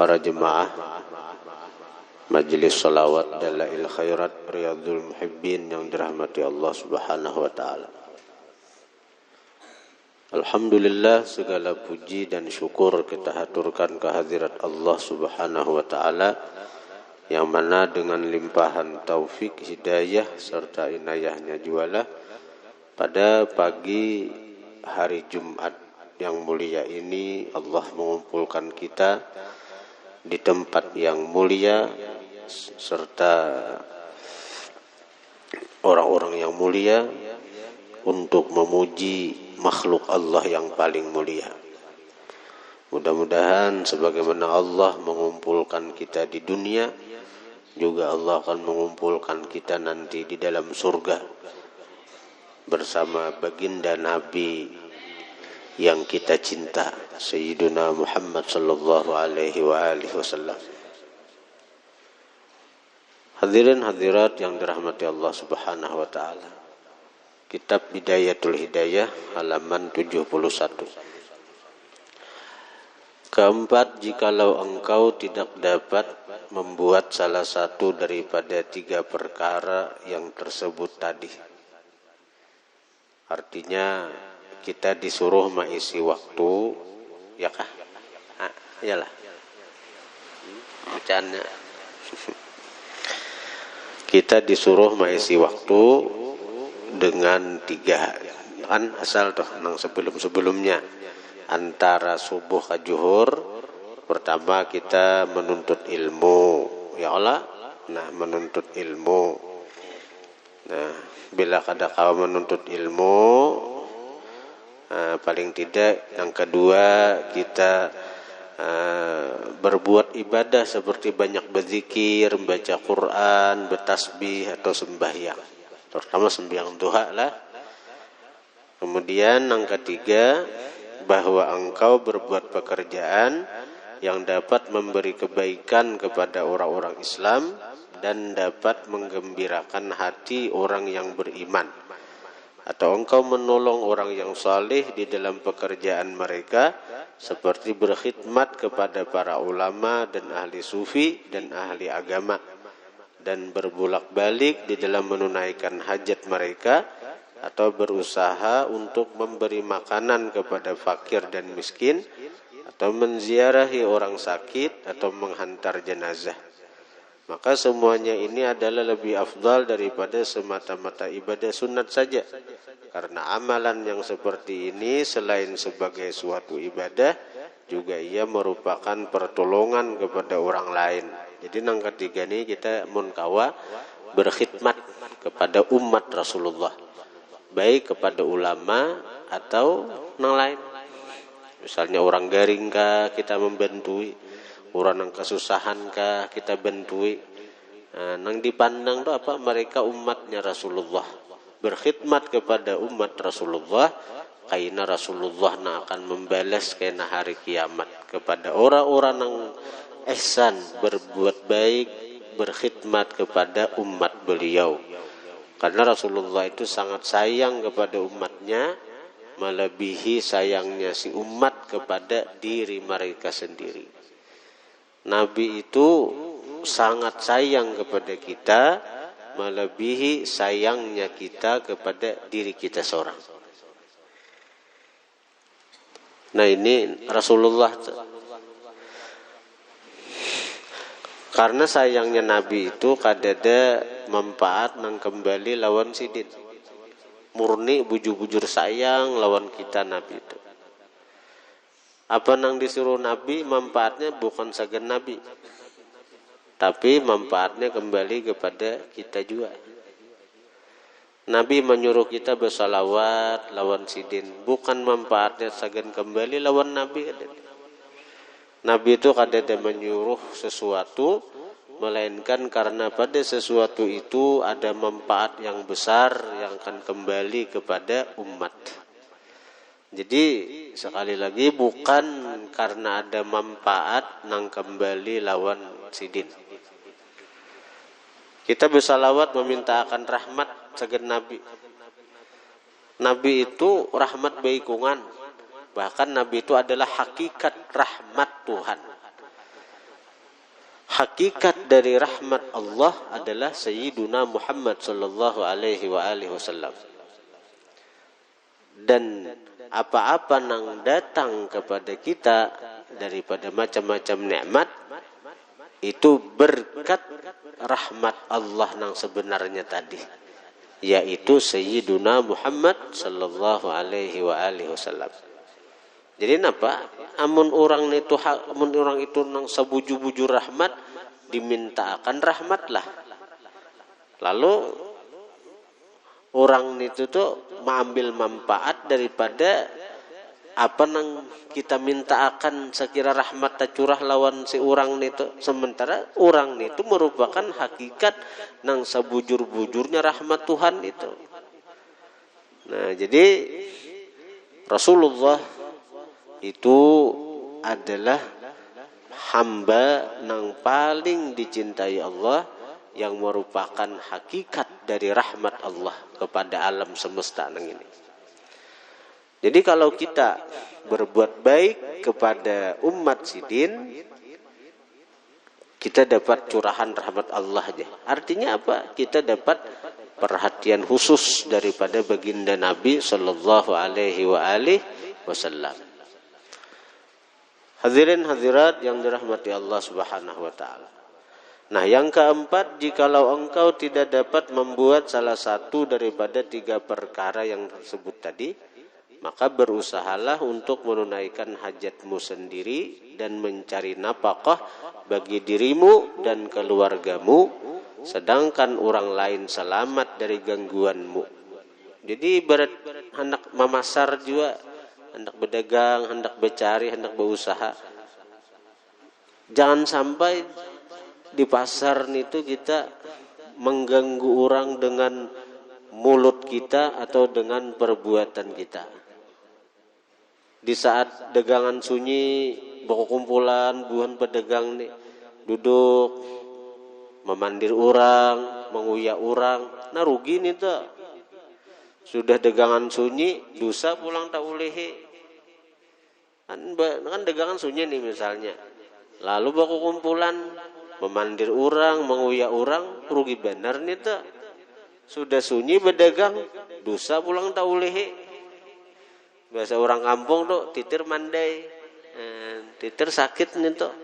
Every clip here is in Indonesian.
para jemaah Majelis Salawat Dalail Khairat Riyadul Muhibbin yang dirahmati Allah Subhanahu wa taala. Alhamdulillah, segala puji dan syukur kita haturkan kehadirat Allah Subhanahu wa taala yang mana dengan limpahan taufik, hidayah serta inayahnya jualah pada pagi hari Jumat yang mulia ini Allah mengumpulkan kita di tempat yang mulia serta orang-orang yang mulia untuk memuji makhluk Allah yang paling mulia. Mudah-mudahan sebagaimana Allah mengumpulkan kita di dunia, juga Allah akan mengumpulkan kita nanti di dalam surga bersama baginda Nabi yang kita cinta, Sayyiduna Muhammad sallallahu alaihi wa alihi wasallam. Hadirin hadirat yang dirahmati Allah Subhanahu wa taala. Kitab Bidayatul Hidayah halaman 71. Keempat, jikalau engkau tidak dapat membuat salah satu daripada 3 perkara yang tersebut tadi. Artinya kita disuruh mengisi waktu, ya kah? Iyalah. Bacaannya. Kita disuruh mengisi waktu dengan 3, kan asal toh nang sebelum-sebelumnya antara subuh ke zuhur. Pertama kita menuntut ilmu, ya Allah. Nah, menuntut ilmu. Nah, bila kada kau menuntut ilmu, paling tidak yang kedua kita berbuat ibadah seperti banyak berzikir, membaca Quran, bertasbih atau sembahyang, terutama sembahyang duha lah. Kemudian yang ketiga, bahwa engkau berbuat pekerjaan yang dapat memberi kebaikan kepada orang-orang Islam dan dapat menggembirakan hati orang yang beriman, atau engkau menolong orang yang saleh di dalam pekerjaan mereka seperti berkhidmat kepada para ulama dan ahli sufi dan ahli agama, dan berbulak-balik di dalam menunaikan hajat mereka, atau berusaha untuk memberi makanan kepada fakir dan miskin, atau menziarahi orang sakit, atau menghantar jenazah. Maka semuanya ini adalah lebih afdal daripada semata-mata ibadah sunat saja. Karena amalan yang seperti ini selain sebagai suatu ibadah, juga ia merupakan pertolongan kepada orang lain. Jadi yang ketiga ini kita munkawa berkhidmat kepada umat Rasulullah, baik kepada ulama atau yang lain. Misalnya orang garing kah kita membantui, orang yang kesusahan kah kita bantui. Nang dipandang itu apa? Mereka umatnya Rasulullah, berkhidmat kepada umat Rasulullah, karena Rasulullah akan membalas kena hari kiamat kepada orang-orang yang ihsan, berbuat baik, berkhidmat kepada umat beliau. Karena Rasulullah itu sangat sayang kepada umatnya, melebihi sayangnya si umat kepada diri mereka sendiri. Nabi itu sangat sayang kepada kita, melebihi sayangnya kita kepada diri kita seorang. Nah, ini Rasulullah. Karena sayangnya Nabi itu kadada manfaat nang kembali lawan sidin. Murni bujur-bujur sayang lawan kita Nabi itu. Apa nang disuruh Nabi, manfaatnya bukan saja Nabi, tapi manfaatnya kembali kepada kita juga. Nabi menyuruh kita bersalawat lawan sidin, bukan manfaatnya saja kembali lawan Nabi. Nabi itu kadada menyuruh sesuatu, melainkan karena pada sesuatu itu ada manfaat yang besar yang akan kembali kepada umat. Jadi sekali lagi bukan karena ada manfaat nang kembali lawan sidin. Kita bersalawat meminta akan rahmat sagan Nabi. Nabi itu rahmat baikungan. Bahkan Nabi itu adalah hakikat rahmat Tuhan. hakikat dari rahmat Allah adalah Sayyiduna Muhammad sallallahu alaihi wasallam. Dan apa-apa yang datang kepada kita daripada macam-macam nikmat itu berkat rahmat Allah yang sebenarnya tadi, yaitu Sayyiduna Muhammad sallallahu alaihi wasallam. Jadi napa? Amun orang itu nang sabuju-buju rahmat dimintakan rahmatlah. Lalu orang itu tuh mengambil manfaat daripada apa nang kita mintakan sekira rahmat curah lawan si orang itu, sementara orang itu merupakan hakikat nang sabujur-bujurnya rahmat Tuhan itu. Nah, jadi Rasulullah itu adalah hamba yang paling dicintai Allah, yang merupakan hakikat dari rahmat Allah kepada alam semesta ini. Jadi kalau kita berbuat baik kepada umat sidin, kita dapat curahan rahmat Allah aja. Artinya apa? Kita dapat perhatian khusus daripada baginda Nabi sallallahu alaihi wasallam. Hadirin hadirat yang dirahmati Allah Subhanahu wa taala. Nah, yang keempat, jikalau engkau tidak dapat membuat salah satu daripada 3 perkara yang tersebut tadi, maka berusahalah untuk menunaikan hajatmu sendiri dan mencari nafkah bagi dirimu dan keluargamu, sedangkan orang lain selamat dari gangguanmu. Jadi ibarat hendak memasar juga, hendak berdagang, hendak bercari, hendak berusaha. Jangan sampai di pasar itu kita mengganggu orang dengan mulut kita atau dengan perbuatan kita. Di saat dagangan sunyi, bawa kumpulan buhan pedagang nih duduk memandir orang, menguyak orang, nah rugi nih tuh. Sudah dagangan sunyi, dosa pulang tak ulehi. Kan dagangan sunyi nih misalnya. Lalu baku kumpulan memandir orang, menguyak orang, rugi benar nih tuh. Sudah sunyi berdagang, dosa pulang tak ulehi. Biasa orang kampung tuh titir mandai, titir sakit nih tuh.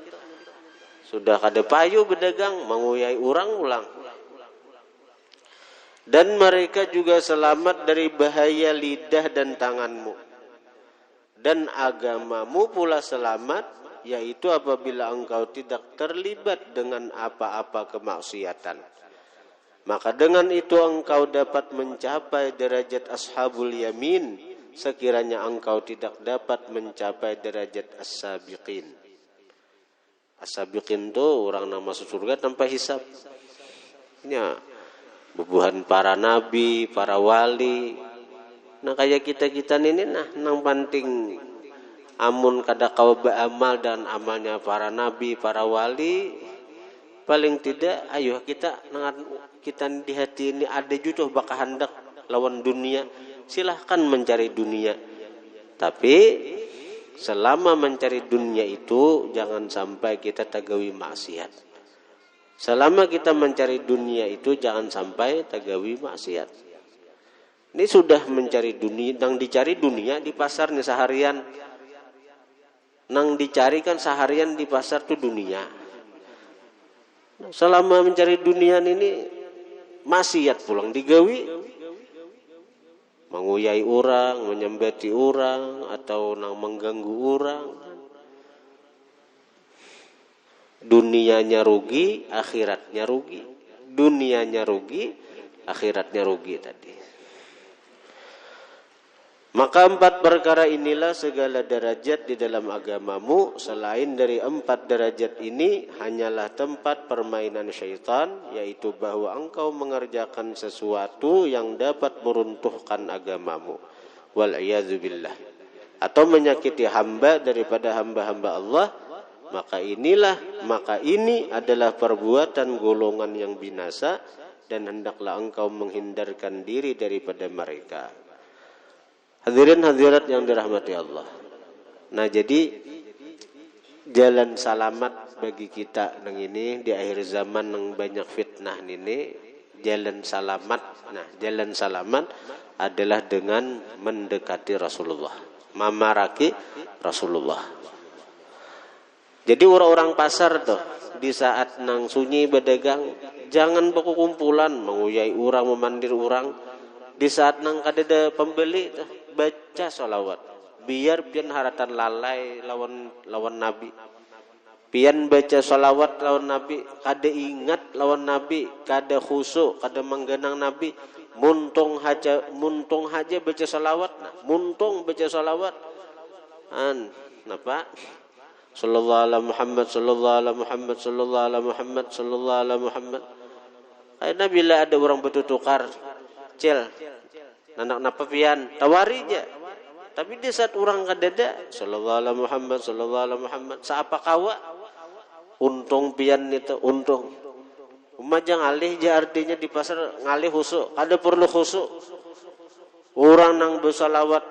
Sudah kada payu berdagang, menguyai orang ulang. Dan mereka juga selamat dari bahaya lidah dan tanganmu. Dan agamamu pula selamat, yaitu apabila engkau tidak terlibat dengan apa-apa kemaksiatan. Maka dengan itu engkau dapat mencapai derajat ashabul yamin, sekiranya engkau tidak dapat mencapai derajat as-sabiqin. As-sabiqin itu orang yang masuk surga tanpa hisab. Ya, bubuhan para nabi, para wali. Nah kayak kita ini nang penting amun kada kau beramal dan amalnya para nabi, para wali, paling tidak ayo kita di hati ini ada juga bakal hendak lawan dunia, silahkan mencari dunia. Tapi selama mencari dunia itu jangan sampai kita tagawi maksiat. Selama kita mencari dunia itu jangan sampai tagawi maksiat. Ini sudah mencari dunia, nang dicari dunia di pasarnya seharian. Nang dicarikan seharian di pasar itu dunia. Selama mencari dunia ini maksiat pulang digawi. Menguyai orang, menyembati orang, atau nang mengganggu orang. Dunianya rugi, akhiratnya rugi. Dunianya rugi, akhiratnya rugi tadi. Maka 4 perkara inilah segala derajat di dalam agamamu. Selain dari 4 derajat ini hanyalah tempat permainan syaitan, yaitu bahwa engkau mengerjakan sesuatu yang dapat meruntuhkan agamamu. Wal'iyadzubillah. Atau menyakiti hamba daripada hamba-hamba Allah. Maka ini adalah perbuatan golongan yang binasa, dan hendaklah engkau menghindarkan diri daripada mereka. Hadirin hadirat yang dirahmati Allah. Nah jadi jalan salamat bagi kita nang ini di akhir zaman nang banyak fitnah ini, jalan salamat. Nah, jalan salamat adalah dengan mendekati Rasulullah, mamaraki Rasulullah. Jadi orang-orang pasar tuh di saat nang sunyi berdagang, jangan berkumpulan menguyai orang, memandir orang. Di saat nang kadada pembeli tuh, baca sholawat. Biar pian haratan lalai lawan Nabi. Pian baca sholawat lawan Nabi, kada ingat lawan Nabi, kada khusyuk, kada menggenang Nabi. Muntung haja baca sholawat, nah, muntung baca sholawat. Napa? Sallallahu alaihi Muhammad, sallallahu alaihi Muhammad, sallallahu alaihi Muhammad, sallallahu alaihi Muhammad. Karena bila ada orang bertukar, cel, anak napa pian, tawari aja. Tapi di saat orang kadada, sallallahu alaihi Muhammad, sallallahu alaihi Muhammad, seapa kawa? Untung pian itu, untung. Umajang alih ja artinya di pasar ngalih khusuk, kada perlu khusuk. Orang nang bersalawat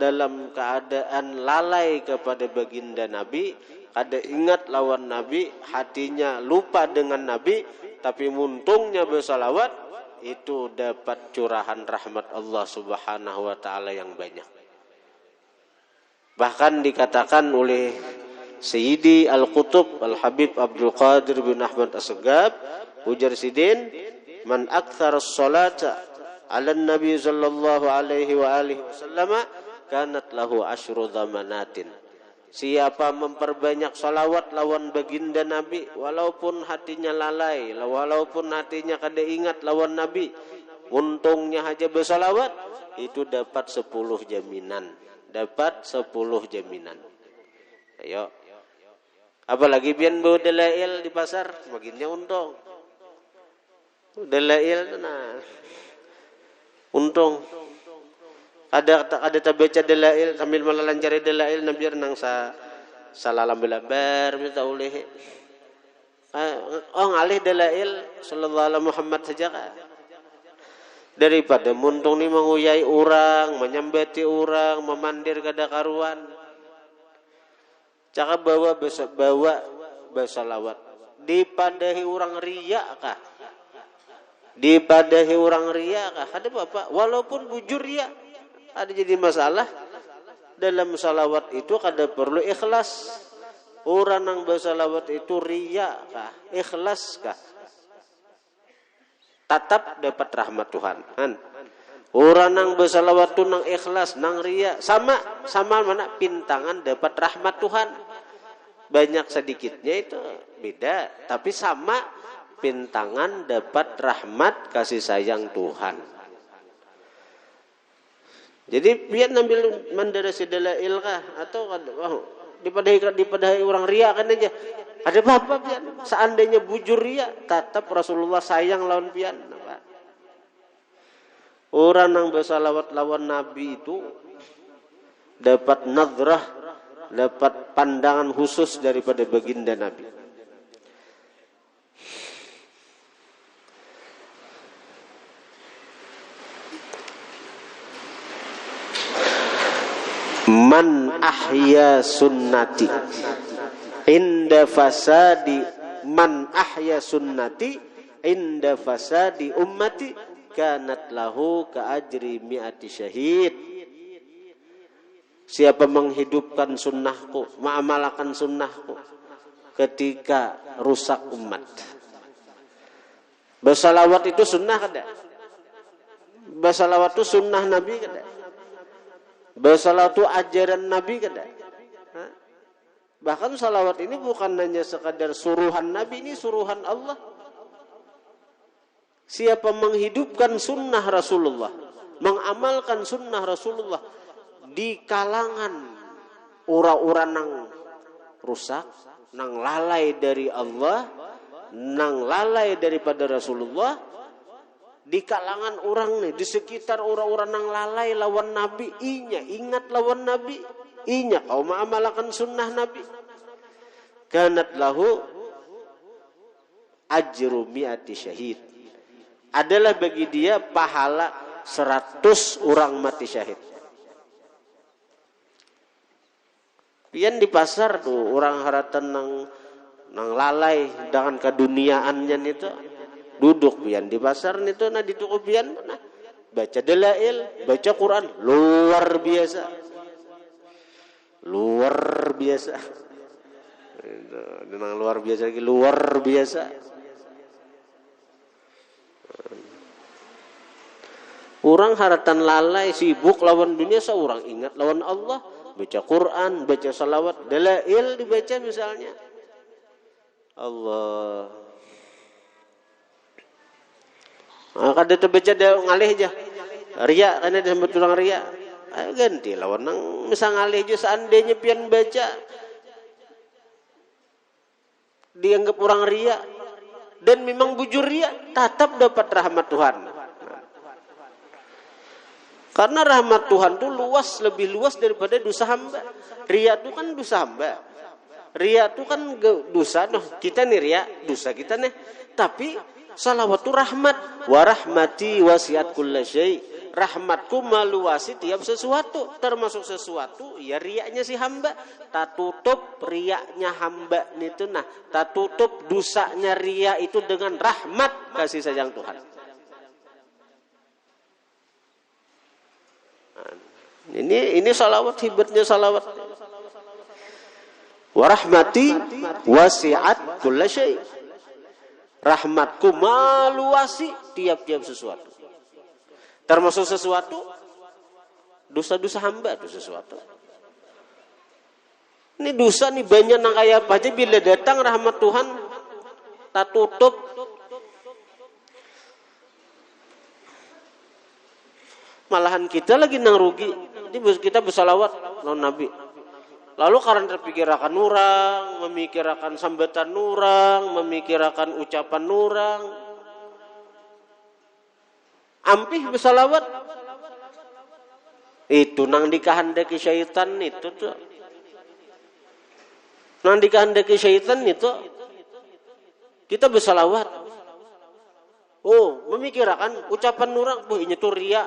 dalam keadaan lalai kepada baginda Nabi, kada ingat lawan Nabi, hatinya lupa dengan Nabi, tapi muntungnya bersalawat, itu dapat curahan rahmat Allah Subhanahu wa taala yang banyak. Bahkan dikatakan oleh Sayyidi Al-Qutub Al-Habib Abdul Qadir bin Ahmad As-Segab, ujar sidin, man aktsara as-salata 'ala an-nabi sallallahu alaihi wa alihi wasallam kanat lahu asyru zamanatin. Siapa memperbanyak salawat lawan baginda Nabi, walaupun hatinya lalai, walaupun hatinya kada ingat lawan Nabi, untungnya aja bersalawat, itu dapat 10 jaminan. Dapat 10 jaminan. Ayo. Apalagi bian bawa dalail di pasar, makinnya untung. Dalail nah. Untung. Ada baca dalail sambil melancari dalail nabi nang salalam belabar minta oleh. Oh ngalih dalail sallallahu alaihi Muhammad saja kah? Daripada muntung ni menguyai orang, menyambati orang, memandir kada karuan. Cakap bawa bersalawat. Dipadahi orang riak kah? Dipadahi orang riak kah? Ada bapak, walaupun bujur riak, ada jadi masalah. Dalam salawat itu kada perlu ikhlas. Orang yang bersalawat itu riak kah? Ikhlas kah? Tetap dapat rahmat Tuhan. Orang yang bersalawat itu nang ikhlas, nang riya, sama mana pintangan dapat rahmat Tuhan. Banyak sedikitnya itu beda, tapi sama pintangan dapat rahmat kasih sayang Tuhan. Jadi biar ambil mandarasi dalail kah atau dipadahi orang riya kan aja. Ada apa pian? Seandainya bujur riya, tetap Rasulullah sayang lawan pian. Orang yang bersalawat lawan Nabi itu dapat nadrah, dapat pandangan khusus daripada baginda Nabi. Man ahya sunnati inda fasadi, man ahya sunnati inda fasadi ummati kanat lahu ka ajri mi'ati syahid. Siapa menghidupkan sunnahku, mengamalkan sunnahku ketika rusak umat. Bersalawat itu sunnah kada? Bersalawat itu sunnah Nabi kada? Bersalawat itu ajaran Nabi kada? Bahkan salawat ini bukan hanya sekadar suruhan Nabi, ini suruhan Allah. Siapa menghidupkan sunnah Rasulullah, mengamalkan sunnah Rasulullah di kalangan orang-orang nang rusak, nang lalai dari Allah, nang lalai daripada Rasulullah, di kalangan orang nih, di sekitar orang-orang nang lalai lawan Nabi, inya ingat lawan Nabi, inya kau mengamalkan sunnah Nabi, kanat lahu ajru mi'ati syahid, adalah bagi dia pahala 100 orang mati syahid. Pian di pasar tuh orang haratan nang lalai dengan keduniaannya itu duduk pian di pasar itu nah di tuku pian nah baca dalail, baca Quran luar biasa. Luar biasa. Itu luar biasa lagi luar biasa. Orang haratan lalai sibuk lawan dunia, seorang ingat lawan Allah, baca Quran, baca salawat, dalail dibaca misalnya. Allah. Kada terbaca dia ngalih aja. Ria karena dia sampai tulang ria. Ayo ganti lawan nang misal ngalih aja seandainya pian baca dianggap orang ria dan memang bujur ria, tetap dapat rahmat Tuhan. Karena rahmat Tuhan itu luas, lebih luas daripada dosa hamba. Ria itu kan dosa hamba. Ria itu kan dosa, noh kita nih ria, dosa kita nih. Tapi salawat itu rahmat. Wa rahmati wasiat kulla syai. Rahmatku meluasi tiap sesuatu, termasuk sesuatu ya riaknya si hamba. Tak tutup riaknya hamba itu nah, tak tutup dosanya ria itu dengan rahmat kasih sayang Tuhan. Ini salawat, hebatnya salawat. Wa rahmati wasi'at kulla syai. Rahmatku meluasi tiap-tiap sesuatu. Termasuk sesuatu dosa-dosa hamba itu sesuatu. Ini dosa nih banyak nang kayak apa aja bila datang rahmat Tuhan tak tutup. Malahan kita lagi nang rugi. Jadi kita bersalawat lawan Nabi. Lalu karena terpikirkan orang, memikirkan sambatan orang, memikirkan ucapan orang, ampih bersalawat. Itu nang dikehendaki syaitan itu tuh. Nang dikehendaki syaitan itu kita bersalawat. Oh, memikirkan ucapan orang, ini tuh ria.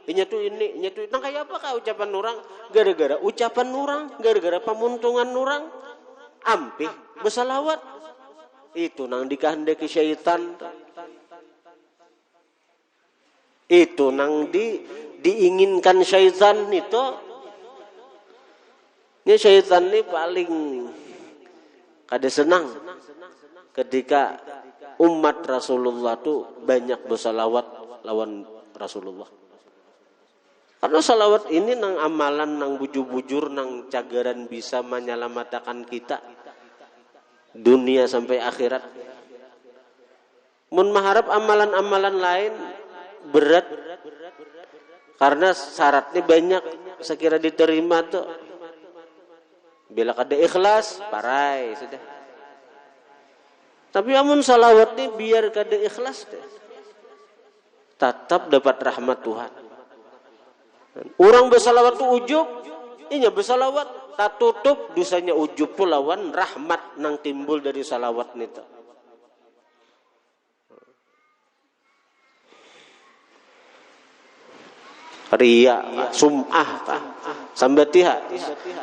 Ini tuh ini tuh. Nang kayak apa kah ucapan orang? Gara-gara ucapan orang, gara-gara pemuntungan orang, ampih bersalawat. Itu nang dikehendaki syaitan. Itu nang diinginkan syaitan itu. Ini syaitan ini paling kada senang ketika umat Rasulullah tuh banyak bersalawat lawan Rasulullah. Karena salawat ini nang amalan, nang bujur-bujur, nang cagaran bisa menyelamatkan kita dunia sampai akhirat. Mun maharap amalan-amalan lain berat karena syaratnya banyak sekira diterima tuh. Bila kada ikhlas, parai sudah. Tapi amun salawat ini biar kada ikhlas deh. Tetap dapat rahmat Tuhan. Orang bersalawat tu ujub, inya bersalawat tak tutup dosanya ujub pulawan rahmat nang timbul dari salawat nita. Ria, sum'ah, sambatiha,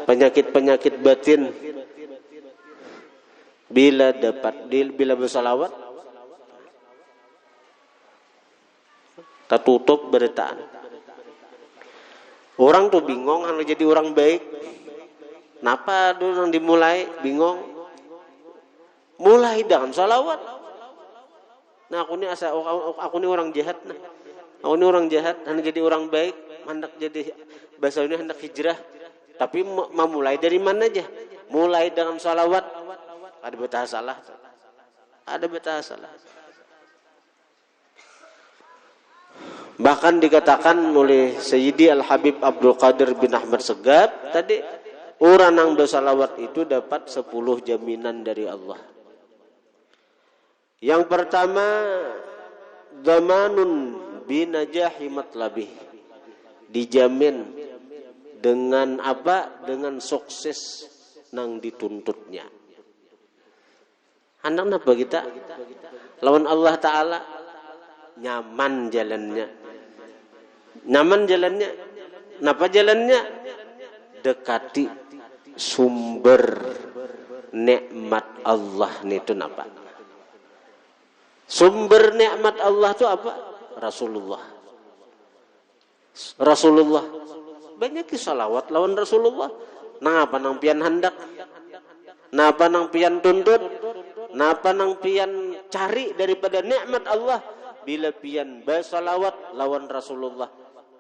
penyakit-penyakit batin. Bila bersalawat tak tutup beritaan. Orang tuh bingung kalau jadi orang baik. Kenapa dulu yang dimulai bingung? Mulai dengan salawat. Nah aku ini orang jahat. Nah, aku ini orang jahat. Hendak jadi orang baik. Hendak jadi bahasa ini hendak hijrah. Tapi mau mulai dari mana aja? Mulai dengan salawat. Ada betah salah. Ada betah salah. Bahkan dikatakan oleh Sayyidi Al-Habib Abdul Qadir bin Ahmad Segaf tadi, orang yang bersalawat itu dapat 10 jaminan dari Allah. Yang pertama, dhamanun binajahi matlabih. Dijamin dengan apa? Dengan sukses nang dituntutnya. Hendak napa kita? Lawan Allah Ta'ala nyaman jalannya. Nyaman jalannya. Napa jalannya? Dekati sumber nikmat Allah itu apa? Sumber nikmat Allah itu apa? Rasulullah. Rasulullah. Banyak salawat lawan Rasulullah. Napa nang pian hendak? Napa nang pian tuntut? Napa nang pian cari daripada nikmat Allah? Bila pian bersalawat lawan Rasulullah,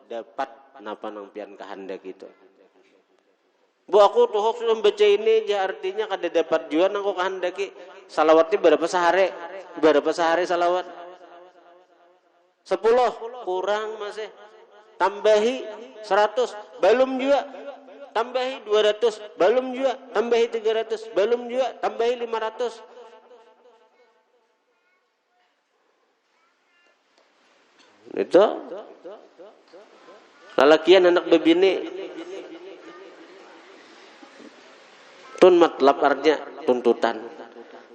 dapat napa nang pian kehendak itu. Bu aku tuh sudah baca ini ya artinya kada dapat juga nang kok kehendaki. Salawatnya berapa sehari? Berapa sehari salawat? 10 kurang masih. Tambahi 100 belum juga. Tambahi 200 belum juga. Tambahi 300 belum juga. Tambahi 500. Itu lalakian anak bebini tun matlab artinya tuntutan.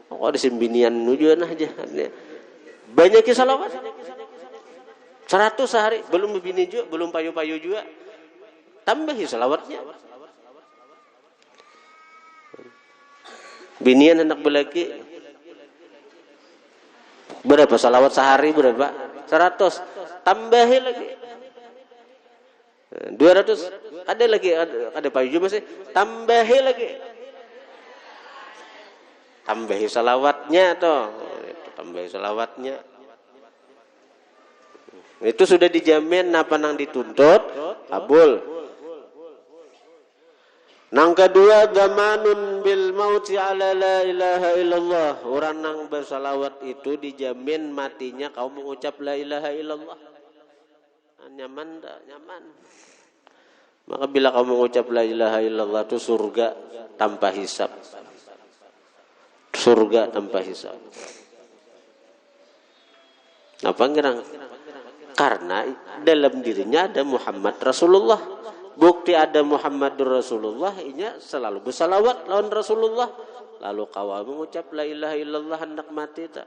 Oh di simbinian nujuan aja. Banyak salawat. 100 sehari belum bebini juga, belum payu-payu juga. Tambahi salawatnya. Binian anak belaki berapa salawat sehari berapa? 100. Tambahi lagi. 200. Ada lagi ada payu juga masih. Tambahi lagi. Tambahi salawatnya toh. Tambahi salawatnya. Itu sudah dijamin apa nang dituntut kabul. Nang kedua zamanun bil mauti ala la ilaha illallah. Orang nang bersalawat itu dijamin matinya kau mengucap la ilaha illallah. Nyaman tak? Nyaman. Maka bila kau mengucap la ilaha illallah itu surga tanpa hisab. Surga tanpa hisab. Apa ngerang? Karena dalam dirinya ada Muhammad Rasulullah. Bukti ada Muhammadur Rasulullah, inya selalu bersalawat lawan Rasulullah. Lalu kau mengucap la ilaha illallah hendak mati tak?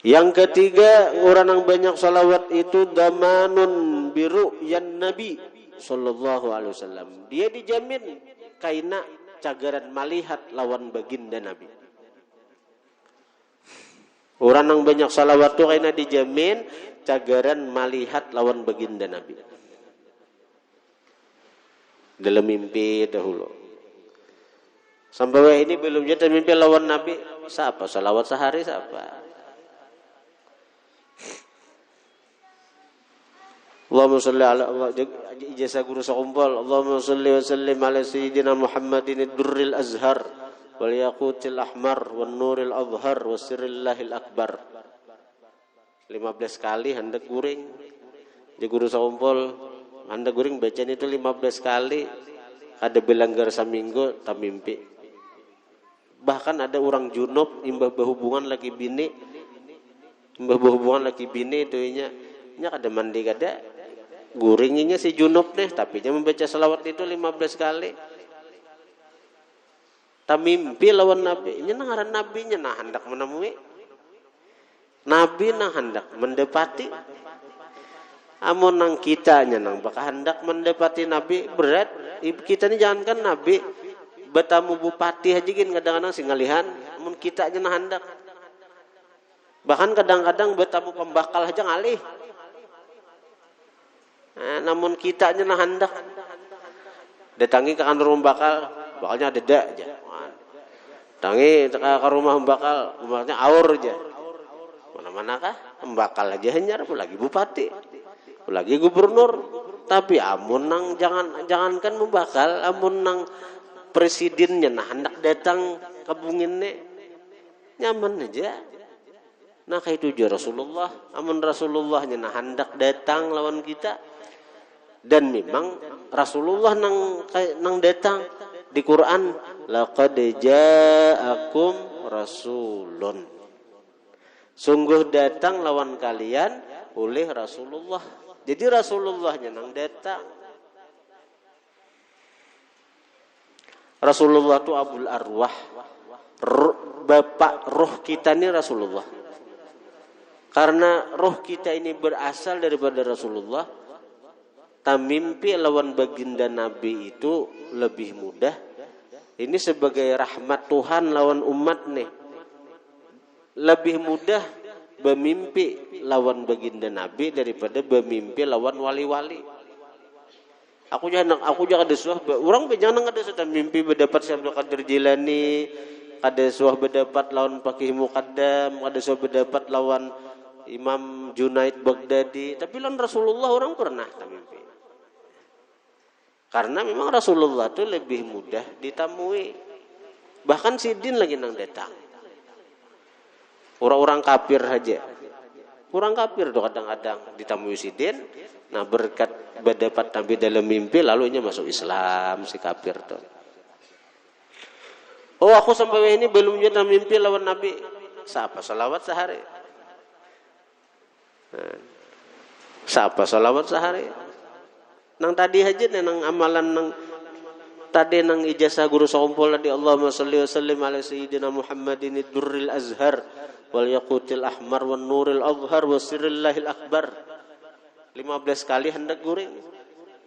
Yang ketiga, orang yang banyak salawat itu damanun biru yan Nabi sallallahu alaihi wasallam. Dia dijamin kaina cagaran malihat lawan baginda Nabi. Orang yang banyak salawat itu kaina dijamin cagaran malihat lawan baginda Nabi. Dalam mimpi dahulu. Sampai ini belum jatuh mimpi lawan Nabi. Siapa salawat sehari siapa? Allahumma salli ala ijazah guru sakumpul. Allahumma salli wa sallim ala sayyidina Muhammadin ad-durril azhar wal yaqutil ahmar wan nuril azhar wasirrillahil akbar. 15 kali hendak guring. Di guru sakumpul hendak guring bacaan itu 15 kali. Ada belanggar saminggu tak mimpi. Bahkan ada orang junub imbah berhubungan laki bini. Imbah berhubungan laki bini itu nya kada mandi kada. Guringinya si junub deh, tapi dia membaca selawat itu 15 kali. Tak mimpi lawan Nabi. Nya ngaran Nabi nya nah hendak menemui. Nabi nang hendak mendapati. Amun nang kita nya nang bakal hendak mendapati Nabi berat. Kita ni jangankan Nabi, betamu bupati haji gin kadang-kadang singalihan. Amun kita nya nang hendak. Bahkan kadang-kadang betamu pembakal aja ngalih. Namun kita nya nang hendak. Datangi ke kantor pembakal, bakalnya ada aja. Datangi ke rumah pembakal, rumahnya aur aja. Mana-mana kah? Pembakal aja hanyar, apalagi bupati, apalagi gubernur. Tapi amun nang jangankan membakal, amun nang presidennya nah hendak datang ke bunginnya, nyaman aja. Nah kayak itu aja Rasulullah. Amun Rasulullahnya nah hendak datang lawan kita. Dan memang Rasulullah nang datang di Quran. Laqad ja'akum rasulun. Sungguh datang lawan kalian oleh Rasulullah. Jadi Rasulullahnya nang datang. Rasulullah itu Abul Arwah. Bapak roh kita ini Rasulullah. Karena roh kita ini berasal daripada Rasulullah. tamimpi lawan baginda Nabi itu lebih mudah. Ini sebagai rahmat Tuhan lawan umat nih. Lebih mudah bermimpi lawan baginda Nabi daripada bermimpi lawan wali-wali. Aku jangan ada suah. Orang jangan ada suah mimpi berdapat Syekh Abdul Qadir Jilani, ada suah berdapat lawan Faqih Muqaddam, ada suah berdapat lawan Imam Junaid Baghdadi. Tapi lawan Rasulullah orang pernah mimpi. Karena memang Rasulullah itu lebih mudah ditamui. Bahkan sidin lagi nang datang. Orang-orang kafir aja. Orang kafir tuh kadang-kadang ditamui sidin. Nah berkat berdapat Nabi dalam mimpi lalunya masuk Islam si kafir tuh. Oh aku sampai ini belum dalam mimpi lawan Nabi. Siapa salawat sehari? Siapa salawat sehari? Nang tadi aja nang amalan nang tadi nang ijazah guru sakumpul di Allahumma sholli wa sallim ala sayyidina Muhammadin ad-durril azhar wal yaqutil ahmar wan nuril azhar wa sirrillahil akbar. 15 kali hendak guring.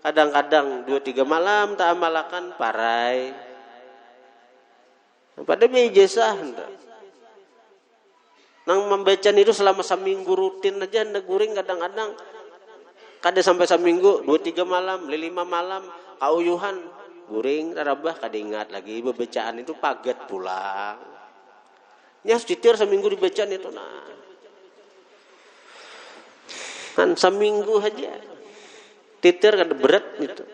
Kadang-kadang 2-3 malam tak amalakan parai. Pada ijazah hendak. Nang membaca itu selama seminggu rutin aja hendak guring kadang-kadang kada sampai seminggu 2-3 malam 5 malam kauyuhan guring tarabah kada ingat lagi bacaan itu pagat pulang nya titir seminggu dibacaan itu nah kan seminggu aja titir kada berat gitu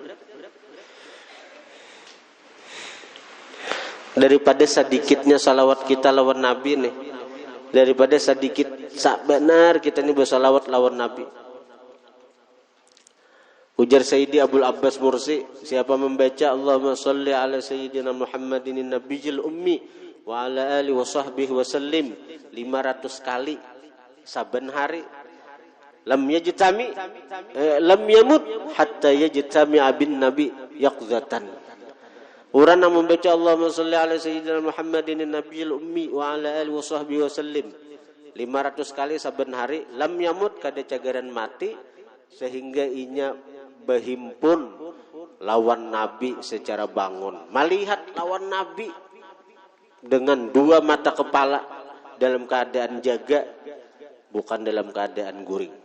daripada sedikitnya salawat kita lawan Nabi nih daripada sedikit sak benar kita nih bersalawat lawan Nabi. Ujar Sayyidi Abdul Abbas Mursi, siapa membaca Allahumma sholli ala sayyidina Muhammadin nabiyil ummi wa ala alihi wa sahbihi wa sallim 500 kali saben hari lam yamut hatta yajtami bin nabi yaqzatan. Orang yang membaca Allahumma sholli ala sayyidina Muhammadin nabiyil ummi wa ala alihi wa sahbihi wa sallim 500 kali saben hari lam yamut kada cagaran mati sehingga inya berhimpun lawan Nabi secara bangun. Melihat lawan Nabi dengan 2 mata kepala dalam keadaan jaga, bukan dalam keadaan guring.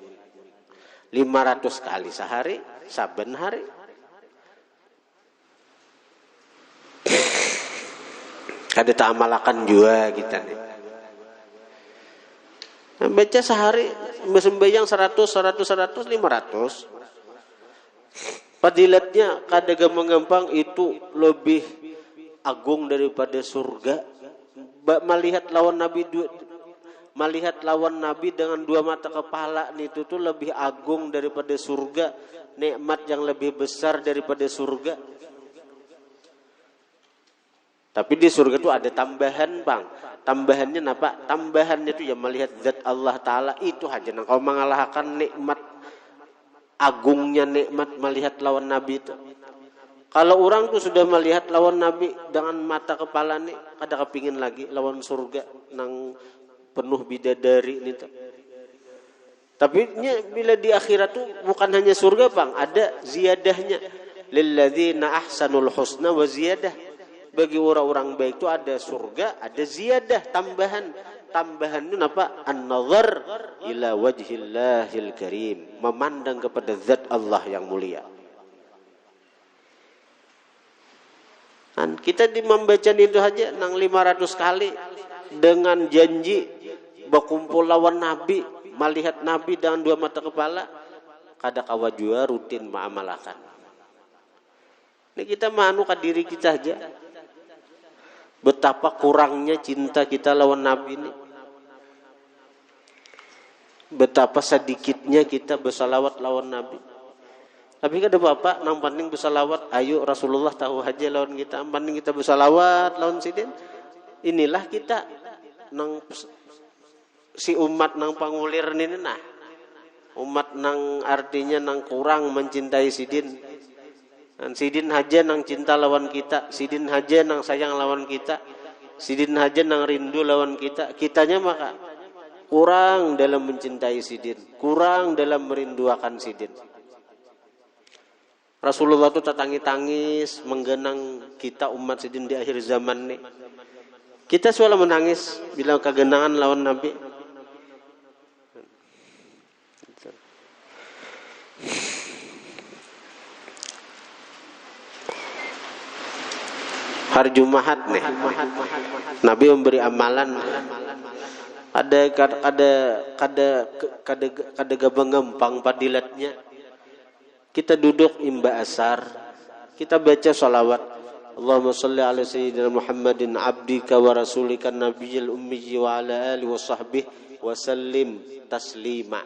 500 kali sehari, saben hari. Kada tak amalakan juga kita nih. Baca sehari, sembahyang 100, 500. Fadilatnya kada gampang itu lebih agung daripada surga. Melihat lawan Nabi dengan 2 mata kepala itu tuh lebih agung daripada surga, nikmat yang lebih besar daripada surga. Tapi di surga itu ada tambahan, Bang. Tambahannya apa? Tambahannya itu ya melihat zat Allah Ta'ala itu aja. Nah, kau mengalahkan nikmat, agungnya nikmat melihat lawan Nabi itu. Kalau orang tuh sudah melihat lawan Nabi dengan mata kepala nih, kada kepingin lagi lawan surga nang penuh bidadari ini tuh. Tapi bila di akhirat tuh bukan hanya surga, Bang, ada ziyadahnya. Lilladzina ahsanul husna wa ziyadah. Bagi orang-orang baik itu ada surga, ada ziyadah, tambahan. Tambahan itu apa? An-nazar ila wajhillahil karim. Memandang kepada zat Allah yang mulia. Dan kita membaca itu aja nang 500 kali dengan janji berkumpul lawan Nabi, melihat Nabi dengan 2 mata kepala, kada kawa jua rutin ma'amalakan. Ini kita manu ke diri kita aja. Betapa kurangnya cinta kita lawan Nabi ini. Betapa sedikitnya kita bersalawat lawan Nabi. Tapi kada apa-apa, nang penting bersalawat. Ayo Rasulullah tahu aja lawan kita. Penting kita bersalawat lawan sidin. Inilah kita nang si umat nang pangulir ini nah. Umat nang artinya nang kurang mencintai sidin. Dan sidin haja nang cinta lawan kita, sidin haja nang sayang lawan kita, sidin haja nang rindu lawan kita. Kitanya maka kurang dalam mencintai sidin, kurang dalam merindukan sidin. Rasulullah tuh tangis menggenang kita umat sidin di akhir zaman nih. Kita selalu menangis bila kegenangan lawan Nabi. Hari Jumat nih, Nabi memberi amalan. Ada gabang gampang padilatnya. Kita duduk imba asar, kita baca salawat. Allahumma salli ala sayyidina Muhammadin abdika wa rasulika nabiyil ummi wa ala alihi wa sahbihi wa sallim taslima.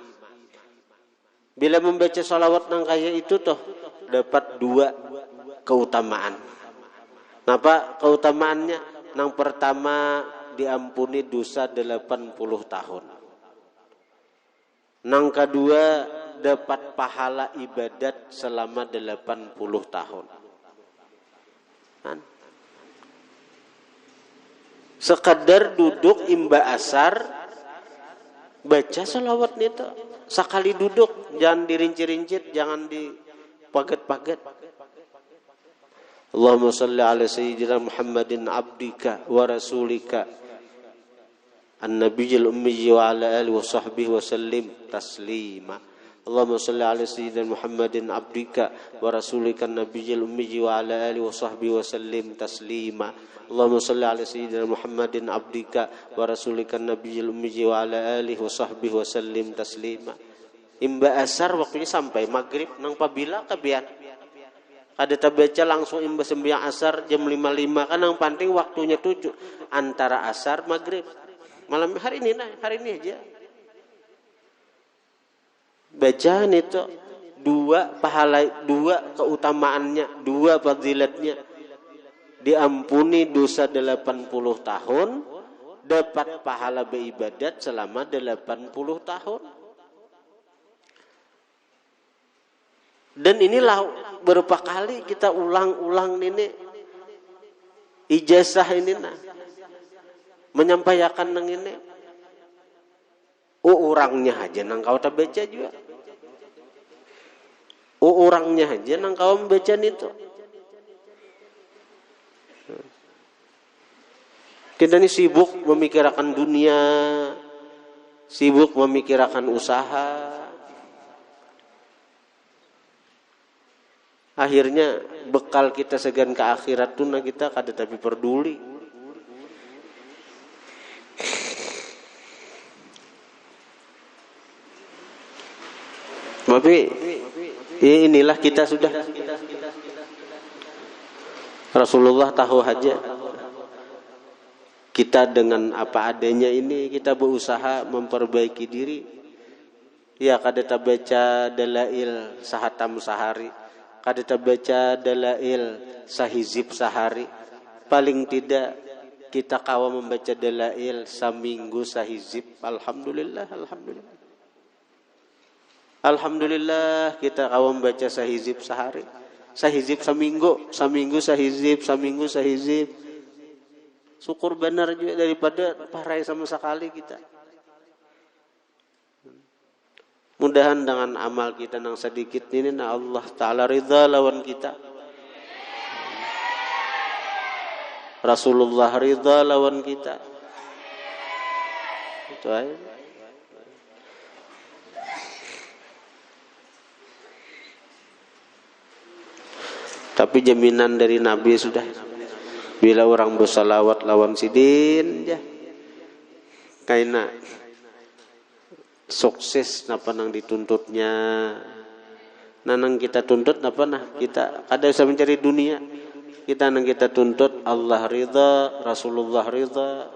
Bila membaca salawat nang kaya itu toh dapat 2 keutamaan. Napa keutamaannya? Nang pertama diampuni dosa 80 tahun. Nang kedua dapat pahala ibadat selama 80 tahun. Kan? Sekadar duduk imba asar baca salawat itu sekali duduk, jangan dirincit-rincit, jangan dipaget-paget. Allahumma salli ala sayyidina Muhammadin abdika wa rasulika an-nabiyil ummi wa ala alihi wa sahbihi wa sallim taslima. Allahumma salli ala sayyidina Muhammadin abdika wa rasulika an-nabiyil ummi wa ala alihi wa sahbihi wa sallim taslima. Allahumma salli ala sayyidina Muhammadin abdika wa rasulika an-nabiyil ummi wa ala alihi wa sahbihi wa sallim taslima. Imba asar waktunya sampai maghrib nang pabila kabian. Kada tabaca langsung imba sembahyang asar jam 5.05 kan yang penting waktunya 7 antara asar maghrib. Malam hari ini aja. Bacaan itu 2 pahala, 2 keutamaannya, 2 fadilatnya. Diampuni dosa 80 tahun, dapat pahala beribadat selama 80 tahun. Dan inilah berapa kali kita ulang-ulang ini ijazah ini menyampaikan nang ini. Orangnya aja nang kau tak baca juga. Orangnya aja nang kau membaca itu. Kita ini sibuk memikirkan dunia, sibuk memikirkan usaha. Akhirnya bekal kita segan ke akhirat tuh kita kada tapi peduli. Tapi inilah kita sudah. Rasulullah tahu aja. Kita dengan apa adanya ini kita berusaha memperbaiki diri. Ya kada baca dalail sahatam sehari. Kada baca dalail sahizib sehari. Paling tidak kita kawa membaca dalail saminggu sahizib. Alhamdulillah. Alhamdulillah kita kawa membaca sahizib sehari. Sahizib saminggu sahizib. Syukur benar juga daripada parai sama sekali kita. Mudahan dengan amal kita yang sedikit ini Allah Ta'ala ridha lawan kita. Rasulullah ridha lawan kita. Itu aja. Tapi jaminan dari Nabi sudah. Bila orang bersalawat lawan sidin ya. Kaina sukses napa nang dituntutnya. Nanang kita tuntut napa nah kita kada usah mencari dunia. Kita nang kita tuntut Allah ridha, Rasulullah ridha.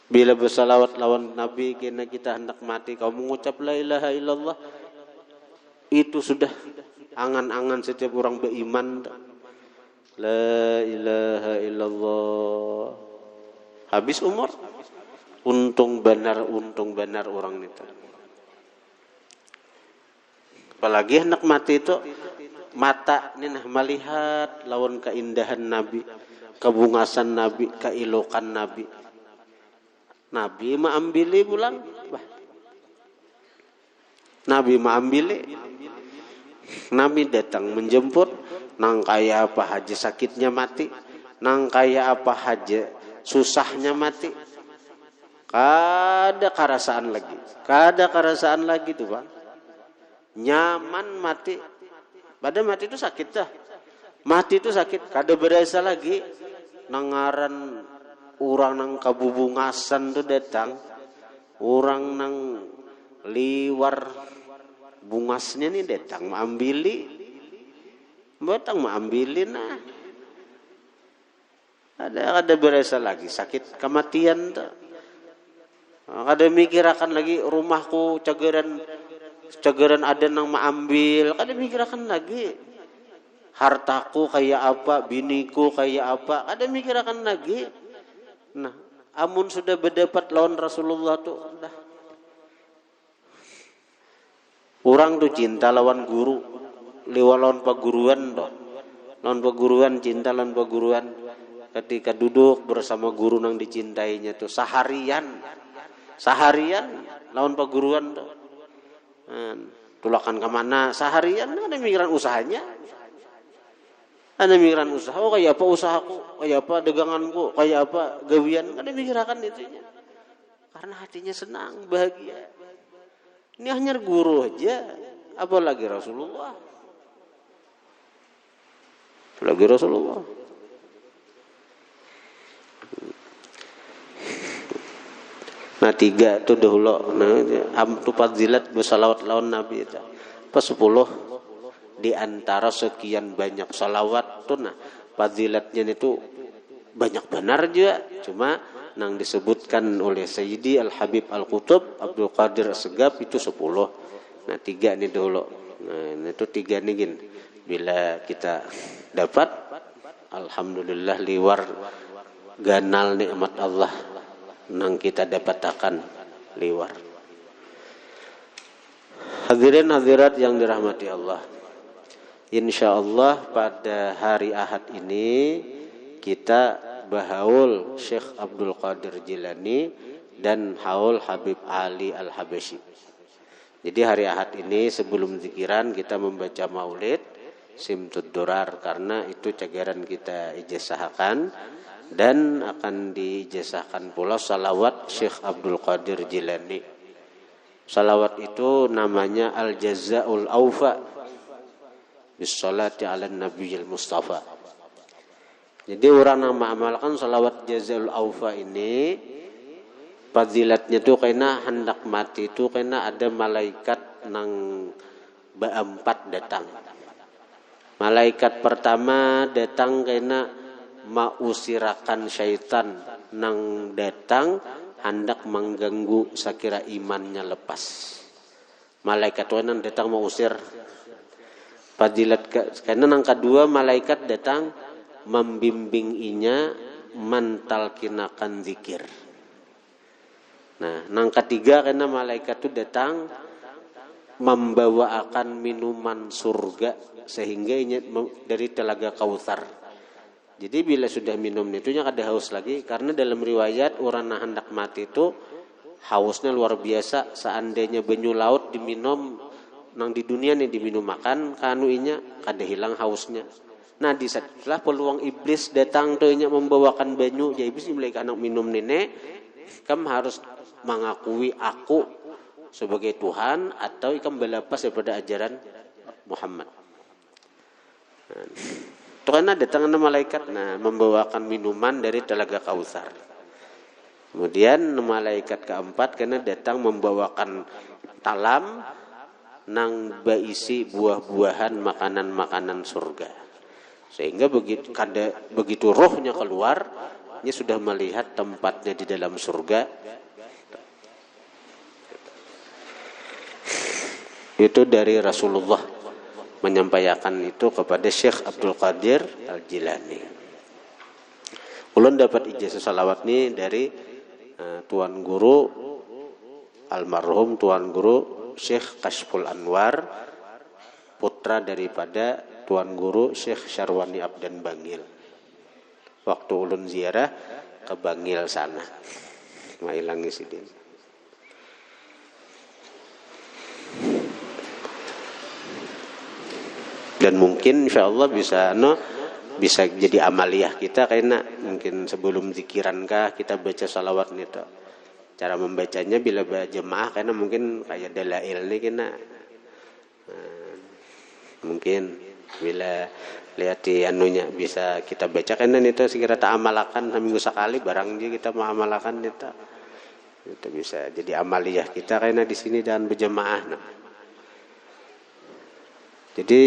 Bila bersalawat lawan Nabi kena kita hendak mati kau mengucap la ilaha illallah. Itu sudah angan-angan setiap orang beriman. La ilaha illallah. Habis umur. Untung benar orang itu. Apalagi hendak mati itu mata ini melihat lawan keindahan Nabi, kebungasan Nabi, keilokan Nabi. Nabi mah ambili bulan. Nabi mengambil, Nabi datang menjemput, nang kaya apa haji sakitnya mati, nang kaya apa haji susahnya mati. Kada karasaan lagi tuh Pak. Nyaman mati. Pada mati itu sakit dah. Mati itu sakit, kada berasa lagi. Nangaran orang nang kabubungasan tuh datang. Orang nang liwar bungasnya nih datang mengambil. Batang mengambilin nah. Ada berasa lagi sakit kematian tuh. Kada mikirakan lagi rumahku cageran ada nang mengambil. Kada mikirakan lagi hartaku kayak apa, biniku kayak apa. Kada mikirakan lagi. Nah, amun sudah berdapat lawan Rasulullah tuh dah. Orang tuh cinta lawan guru, lawan paguruan tuh. Lawan paguruan, cinta lawan paguruan. Ketika duduk bersama guru nang dicintainya tuh seharian lawan paguruan tuh. Tulakan kemana seharian ada mikiran usahanya. Ada mikiran usaha, oh kayak apa usahaku, kayak apa daganganku, kayak apa gawian, ada mikirakan itunya. Karena hatinya senang, bahagia. Ini hanya guru aja, apalagi Rasulullah. Apalagi Rasulullah. Nah 3 itu dahulu. Nah itu fadilat bersalawat lawan Nabi itu. Pas 10 di antara sekian banyak salawat tuh nah fadilatnya itu banyak benar juga. Cuma nang disebutkan oleh Sayyidi Al-Habib Al-Qutub Abdul Qadir As-Segaf itu 10. Nah 3 ini dahulu. Nah itu 3 nih gin. Bila kita dapat alhamdulillah liwar ganal nikmat Allah nang kita dapat akan liwar. Hadirin hadirat yang dirahmati Allah. Insyaallah pada hari Ahad ini kita bahaul Syekh Abdul Qadir Jilani dan haul Habib Ali Al-Habasyi. Jadi hari Ahad ini sebelum zikiran kita membaca maulid Simtud Durar karena itu cagaran kita ijazahkan. Dan akan diijazahkan pula salawat Syekh Abdul Qadir Jilani. Salawat itu namanya Al-Jazaul Awfa bis-salati ala Nabiyil Mustafa. Jadi orang yang mengamalkan salawat Jazaul Awfa ini fadilatnya tuh karena hendak mati itu karena ada malaikat nang beempat datang. Malaikat pertama datang karena mausirakan syaitan nang datang hendak mengganggu sekira imannya lepas. Malaikat nang datang mausir. Fadilat karena nang kedua malaikat datang membimbing inya mentalkinakan zikir. Nah, nang ketiga karena malaikat itu datang membawa akan minuman surga sehingga inya dari telaga Kautsar. Jadi bila sudah minum itunya kada haus lagi karena dalam riwayat orang yang hendak mati itu hausnya luar biasa. Seandainya banyu laut diminum nang di dunia nih diminum makan kanuinya kada hilang hausnya. Nah di setelah peluang iblis datang tuh inya membawakan banyu jadi iblis mulai anak minum nenek kamu harus mengakui aku sebagai Tuhan atau ikam berlepas daripada ajaran Muhammad. Itu karena datang malaikat membawakan minuman dari telaga Kautsar. Kemudian malaikat keempat karena datang membawakan talam nang berisi buah-buahan makanan-makanan surga. Sehingga begitu rohnya keluar, dia sudah melihat tempatnya di dalam surga. Itu dari Rasulullah menyampaikan itu kepada Syekh Abdul Qadir Al-Jilani. Ulun dapat ijazah salawat ini dari Tuan Guru almarhum Tuan Guru Syekh Kashful Anwar, putra daripada Tuan Guru Syekh Syarwani Abdan Bangil. Waktu ulun ziarah ke Bangil sana. Mailangi sidin. Dan mungkin insyaallah bisa jadi amaliyah kita karena mungkin sebelum zikiran kah kita baca salawat nito. Cara membacanya bila berjemaah karena mungkin kayak dalail nih kena mungkin bila lihat di anunya bisa kita baca karena itu segera tak amalakan seminggu sekali barang dia kita mau amalakan itu bisa jadi amaliyah kita karena di sini dan berjemaah. Jadi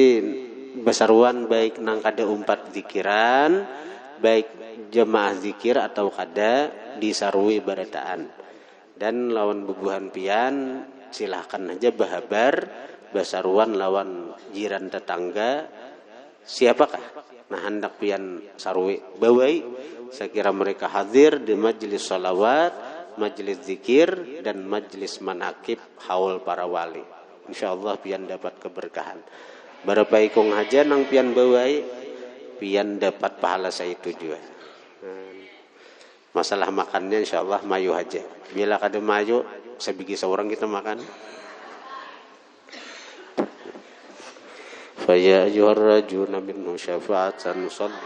besaruan baik nang kada umpat zikiran, baik jemaah zikir atau kada disarui barataan. Dan lawan bubuhan pian silahkan aja bahabar besaruan lawan jiran tetangga siapakah nah hendak pian sarui bawai sekira mereka hadir di majelis salawat, majelis zikir dan majelis manakib haul para wali. Insyaallah pian dapat keberkahan. Berapa ikung aja nang pian bawai pian dapat pahala saya itu juga. Masalah makannya insyaallah mayu aja. Bila kada mayu sebiji seorang kita makan. Fa ya ayyuhar rajuluna minhu syafa'atan sallu